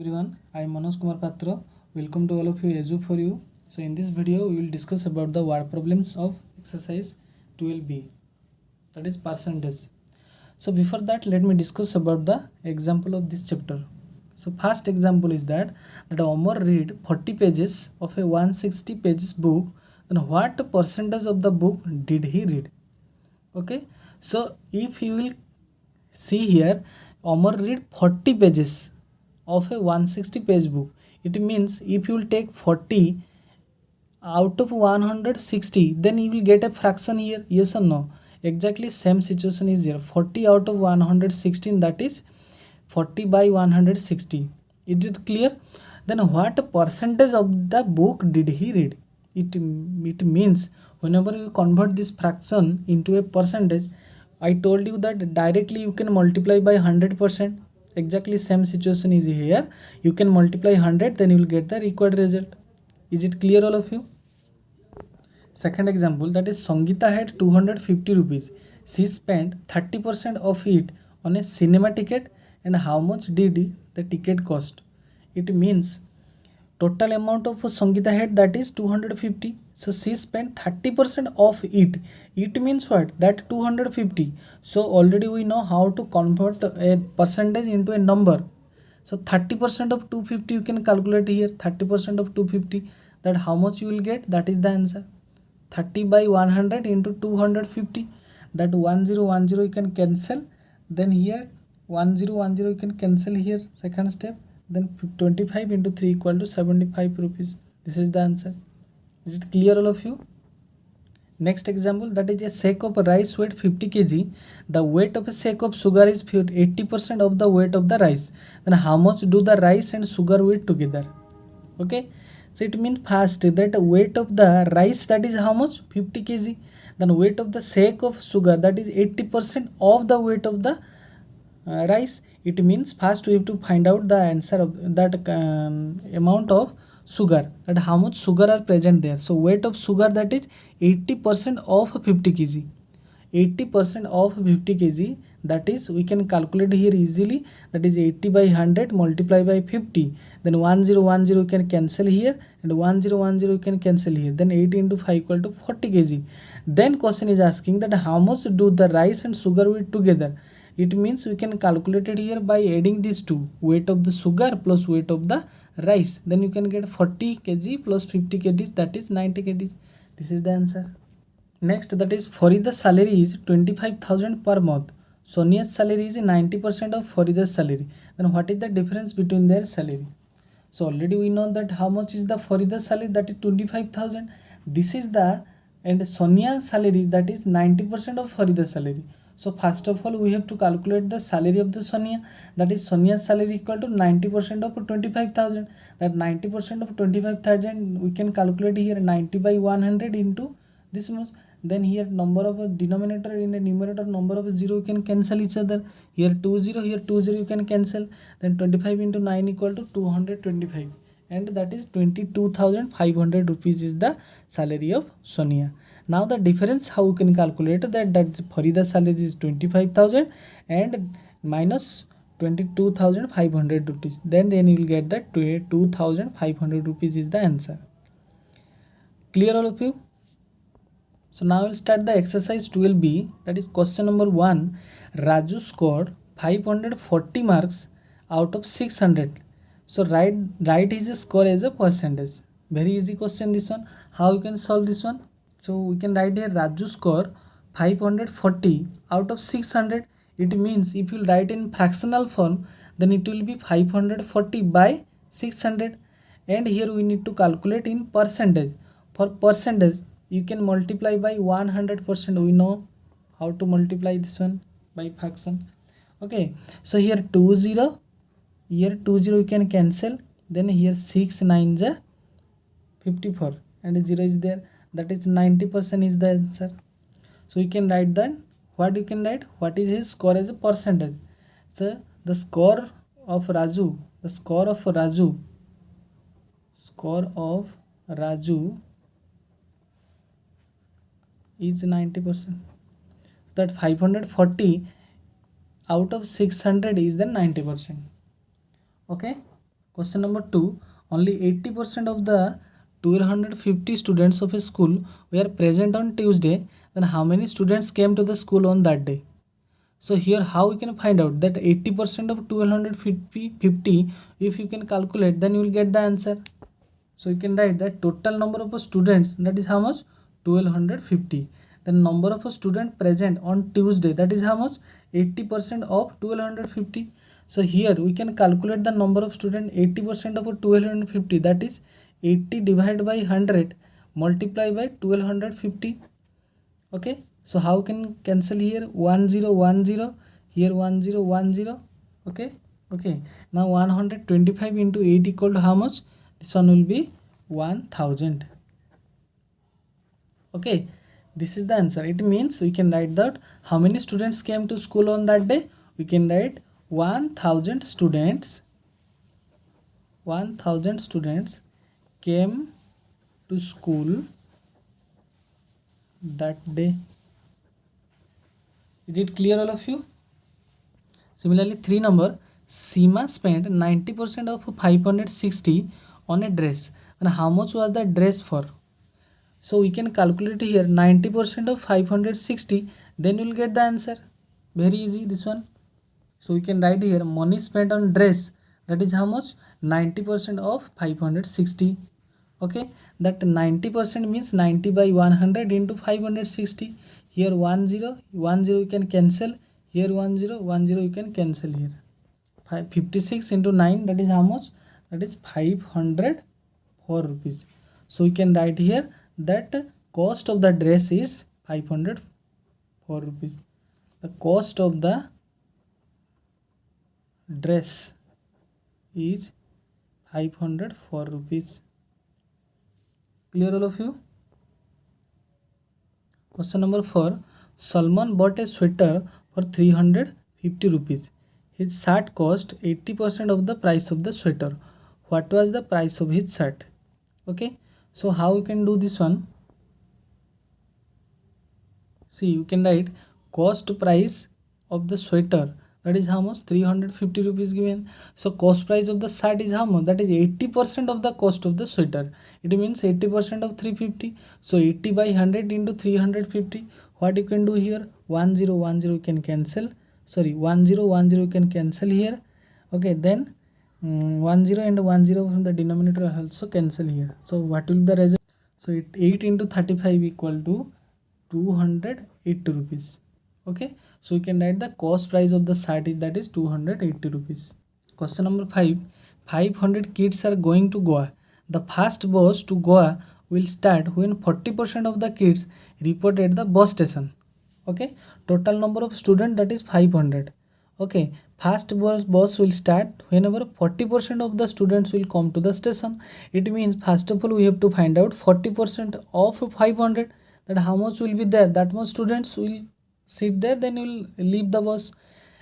Everyone, I am Manoj Kumar Patra. Welcome to all of you Edu for you. So in this video we will discuss about the word problems of exercise 12b, that is percentage. So before that let me discuss about the example of this chapter. So first example is that Omar read 40 pages of a 160 pages book. Then what percentage of the book did he read? Okay, so if you will see here, Omar read 40 pages of a 160 page book. It means if you will take 40 out of 160, then you will get a fraction here. Yes or no? Exactly same situation is here. 40 out of 116, that is 40 by 160. Is it clear? Then what percentage of the book did he read? It means whenever you convert this fraction into a percentage, I told you that directly you can multiply by 100%. Exactly same situation is here. You can multiply 100, then you will get the required result. Is it clear all of you? Second example, that is Sangeeta had 250 rupees. She spent 30% of it on a cinema ticket, and how much did the ticket cost? It means total amount of Sangeeta had, that is 250. So she spent 30% of it. It means what? That 250. So already we know how to convert a percentage into a number. So 30% of 250 you can calculate here. 30% of 250, that how much you will get? That is the answer. 30 by 100 into 250, that 1010 you can cancel. Then here 1010 you can cancel here, second step. Then 25 into 3 equal to 75 rupees. This is the answer. Is it clear all of you? Next example, that is a sack of rice weight 50 kg. The weight of a sack of sugar is 80% of the weight of the rice. Then how much do the rice and sugar weight together? Okay, so it means first that weight of the rice, that is how much? 50 kg. Then weight of the sack of sugar, that is 80% of the weight of the rice. It means first we have to find out the answer of that amount of sugar, that how much sugar are present there. So weight of sugar, that is 80% of 50 kg. 80% of 50 kg, that is we can calculate here easily, that is 80 by 100 multiply by 50. Then 1010 you can cancel here, and 1010 you can cancel here. Then 80 into 5 equal to 40 kg. Then question is asking that how much do the rice and sugar weight together. It means we can calculate it here by adding these two, weight of the sugar plus weight of the rice. Then you can get 40 kg plus 50 kg, that is 90 kg. This is the answer. Next, that is Farida's salary is 25,000 per month. Sonia's salary is 90% of Farida's salary. Then what is the difference between their salary? So already we know that how much is the Farida's salary, that is 25,000. This is the, and Sonia's salary, that is 90% of Farida's salary. So first of all we have to calculate the salary of the Sonia, that is Sonia's salary equal to 90% of 25,000. That 90% of 25,000 we can calculate here 90 by 100 into this much. Then here number of a denominator in the numerator, number of 0 you can cancel each other. Here 20, here 20 you can cancel. Then 25 into 9 equal to 225, and that is 22,500 rupees is the salary of Sonia. Now the difference how you can calculate that Farida's salary is 25,000 and minus 22,500 rupees. Then you will get that 2,500 rupees is the answer. Clear all of you? So now we'll start the exercise 12b, that is question number 1. Raju scored 540 marks out of 600. So write his score as a percentage. Very easy question this one. How you can solve this one? So we can write here Raju score 540 out of 600. It means if you write in fractional form, then it will be 540 by 600. And here we need to calculate in percentage. For percentage, you can multiply by 100%. We know how to multiply this one by fraction. Okay, so here 20, here 20 you can cancel. Then here 6 9 is 54, and 0 is there, that is 90% is the answer. So you can write that, what you can write, what is his score as a percentage. So the score of Raju, the score of Raju is 90%. That 540 out of 600 is the 90%. Okay, Question number 2. Only 80% of the 1250 students of a school were present on Tuesday. Then how many students came to the school on that day? So here how we can find out that 80% of 1250, if you can calculate, then you will get the answer. So you can write that total number of students, that is how much? 1250. The number of students present on Tuesday, that is how much? 80% of 1250. So here we can calculate the number of students. 80% of 1250, that is 80 divided by 100 multiply by 1250. Okay, so how can cancel here? 1010, here 1010. Okay, now 125 into 8 equal to how much? This one will be 1000. Okay, this is the answer. It means we can write that how many students came to school on that day. We can write 1000 students. 1000 students came to school that day. Is it clear, all of you? Similarly, 3 number, Seema spent 90% of 560 on a dress. And how much was the dress for? So we can calculate here 90% of 560, then you will get the answer. Very easy, this one. So we can write here money spent on dress, that is how much? 90% of 560. Okay, that 90% means 90 by 100 into 560. Here 10 10 you can cancel, here 10 10 you can cancel here. 56 into 9, that is how much? That is 504 rupees. So we can write here that cost of the dress is 504 rupees. The cost of the dress is 504 rupees. Clear, all of you? Question number 4. Salman bought a sweater for 350 rupees. His shirt cost 80% of the price of the sweater. What was the price of his shirt? Okay, so how you can do this one? See, you can write cost price of the sweater, that is how much? 350 rupees given. So cost price of the shirt is how much? That is 80% of the cost of the sweater. It means 80% of 350. So 80 by 100 into 350. What you can do here? 1010 you can cancel. Sorry, 1010 you can cancel here. Okay, then 10 and 10 from the denominator also cancel here. So what will be the result? So 8 into 35 equal to 280 rupees. Okay, so you can write the cost price of the shirt is, that is 280 rupees. Question number 5. 500 kids are going to Goa. The first bus to Goa will start when 40% of the kids report at the bus station. Okay, total number of students, that is 500. Okay, first bus will start whenever 40% of the students will come to the station. It means first of all we have to find out 40% of 500, that how much will be there, that much students will sit there, then you will leave the bus.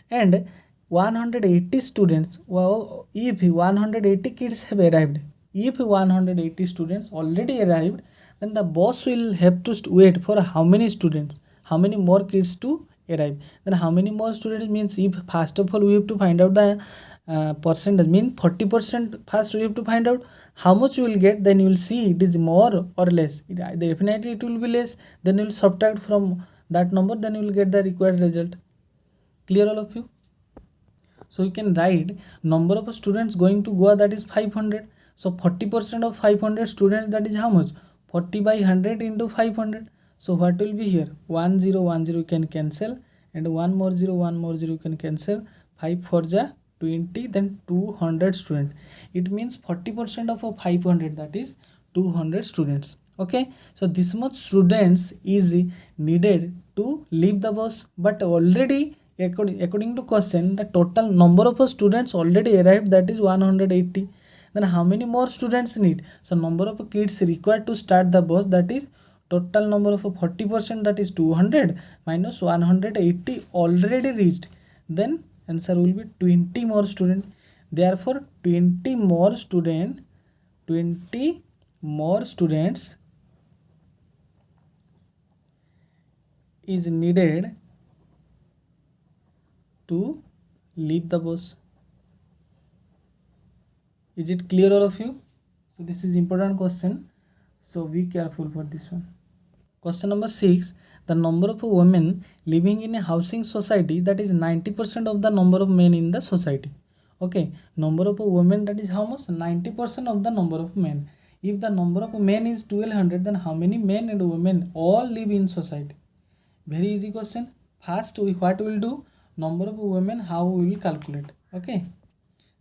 And 180 students, well, if 180 kids have arrived, if 180 students already arrived, then the bus will have to wait for how many students, how many more kids to arrive. Then how many more students means, if first of all we have to find out the percentage, mean 40%, first we have to find out how much you will get, then you will see it is more or less. Definitely it will be less, then you will subtract from that number, then you will get the required result. Clear, all of you? So you can write number of students going to Goa, that is 500. So 40% of 500 students, that is how much? 40 by 100 into 500. So what will be here? 1010 you can cancel, and 1 more 0 you can cancel. 5 4 ja 20, then 200 students. It means 40% of 500, that is 200 students. Okay, so this much students is needed to leave the bus, but already according to question, the total number of students already arrived, that is 180. Then how many more students need? So number of kids required to start the bus, that is total number of 40%, that is 200 minus 180 already reached, then answer will be 20 more student. Therefore 20 more students is needed to leave the bus. Is it clear all of you? So this is important question, so be careful for this one. Question number 6. The number of women living in a housing society, that is 90% of the number of men in the society. Okay, number of women, that is how much? 90% of the number of men. If the number of men is 1200, then how many men and women all live in society? Very easy question. First, what we will do? Number of women, how we will calculate? Okay,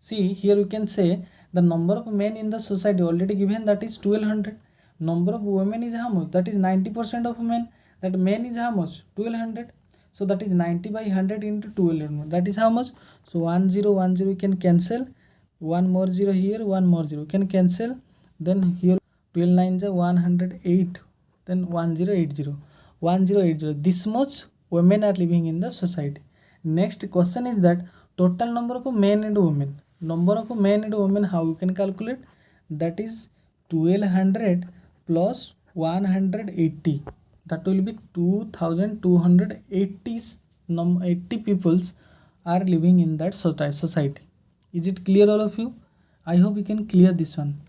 see here we can say the number of men in the society already given, that is 1200. Number of women is how much? That is 90% of men. That men is how much? 1200. So that is 90 by 100 into 1200. That is how much? So 1010 we can cancel. One more zero here, one more zero can cancel. Then here 12 9 is 108. Then 1080. 1080. This much women are living in the society. Next question is that total number of men and women. Number of men and women, how you can calculate? That is 1200 plus 180. That will be 2280 80 peoples are living in that society. Is it clear all of you? I hope you can clear this one.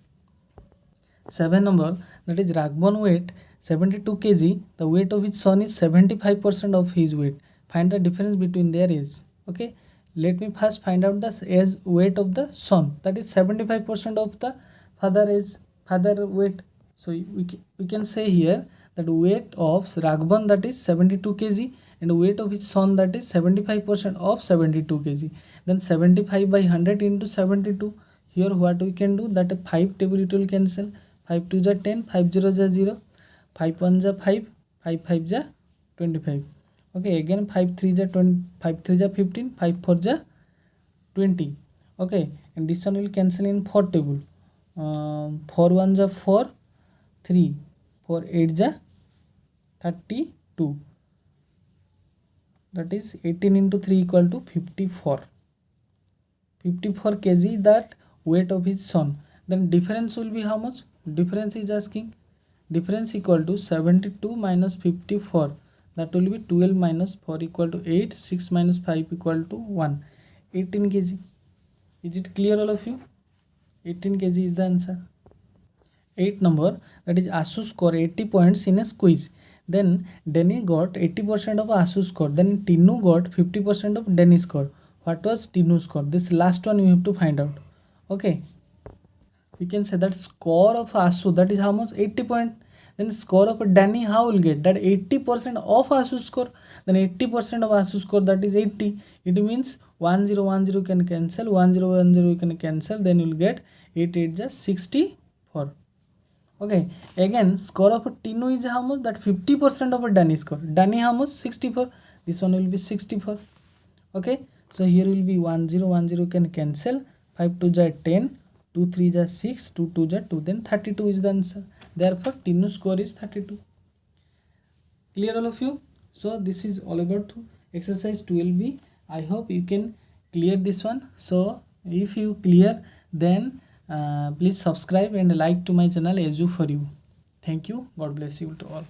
7 number, that is Raghban weight 72 kg. The weight of his son is 75% of his weight. Find the difference between their age. Okay, let me first find out the age weight of the son. That is 75% of the father weight. So we can say here that weight of Raghban, that is 72 kg, and weight of his son, that is 75% of 72 kg. Then 75 by 100 into 72. Here what we can do, that 5 table it will cancel. 5 2 is 10, 5 0 is 0, 5 1 is 5, 5 5 is 25. Okay, again 5 3 is 20, 5 3 is 15, 5 4 is 20. Okay, and this one will cancel in 4 table. 4 1 is 4, 3, 4 8 is 32. That is 18 into 3 equal to 54. 54 kg that weight of his son. Then difference will be how much? Difference is asking. Difference equal to 72 minus 54. That will be 12 minus 4 equal to 8. 6 minus 5 equal to 1. 18 kg. Is it clear all of you? 18 kg is the answer. 8 number, that is Asu score 80 points in a quiz. Then Denny got 80% of Asu score. Then Tinu got 50% of Denny score. What was Tinu's score? This last one you have to find out. Okay, we can say that score of Asu, that is how much? 80 point. Then score of Danny, how will get that? 80% of Asu score. Then 80% of Asu score, that is 80. It means 1010 can cancel, 1010 can cancel. Then you will get 8 8 just 64. Okay, again score of Tinu is how much? That 50% of a Danny score. Danny how much? 64. This one will be 64. Okay, so here will be 1010 can cancel. 5 2 is 10, 2 3 is 6, 2 2 is 2. Then 32 is the answer. Therefore Tinu score is 32. Clear all of you? So this is all about exercise 12b. I hope you can clear this one. So if you clear, then please subscribe and like to my channel Edu4U. Thank you. God bless you to all.